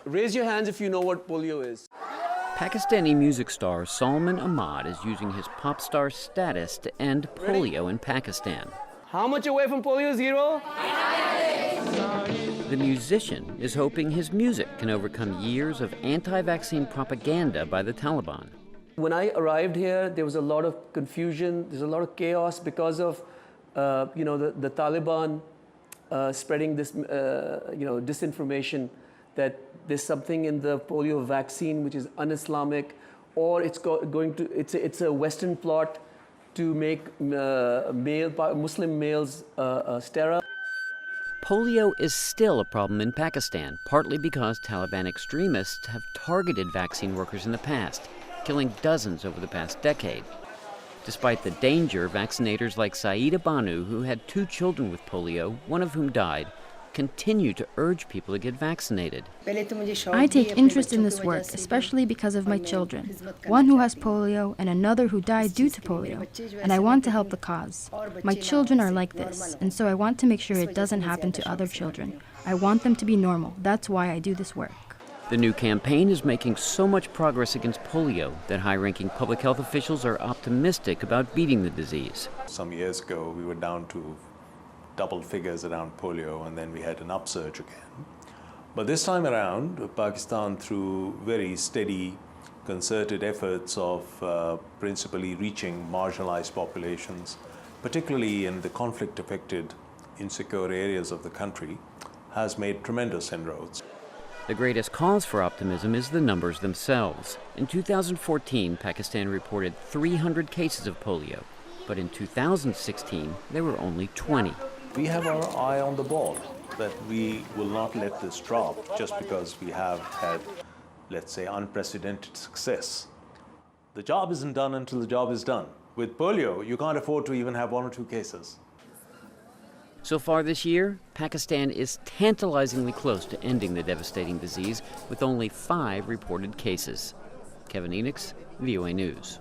Raise your hands if you know what polio is. Pakistani music star Salman Ahmad is using his pop star status to end polio in Pakistan. How much away from polio, zero? The musician is hoping his music can overcome years of anti-vaccine propaganda by the Taliban. When I arrived here, there was a lot of confusion, there's a lot of chaos because of the Taliban spreading this disinformation that there's something in the polio vaccine which is un-Islamic, or it's a Western plot to make Muslim males sterile. Polio is still a problem in Pakistan, partly because Taliban extremists have targeted vaccine workers in the past, killing dozens over the past decade. Despite the danger, vaccinators like Saeeda Banu, who had 2 children with polio, one of whom died, continue to urge people to get vaccinated. I take interest in this work, especially because of my children, one who has polio and another who died due to polio, and I want to help the cause. My children are like this, and so I want to make sure it doesn't happen to other children. I want them to be normal. That's why I do this work. The new campaign is making so much progress against polio that high-ranking public health officials are optimistic about beating the disease. Some years ago, we were down to double figures around polio, and then we had an upsurge again. But this time around, Pakistan, through very steady, concerted efforts of principally reaching marginalized populations, particularly in the conflict-affected, insecure areas of the country, has made tremendous inroads. The greatest cause for optimism is the numbers themselves. In 2014, Pakistan reported 300 cases of polio, but in 2016, there were only 20. We have our eye on the ball, that we will not let this drop just because we have had, let's say, unprecedented success. The job isn't done until the job is done. With polio, you can't afford to even have 1 or 2 cases. So far this year, Pakistan is tantalizingly close to ending the devastating disease with only 5 reported cases. Kevin Enochs, VOA News.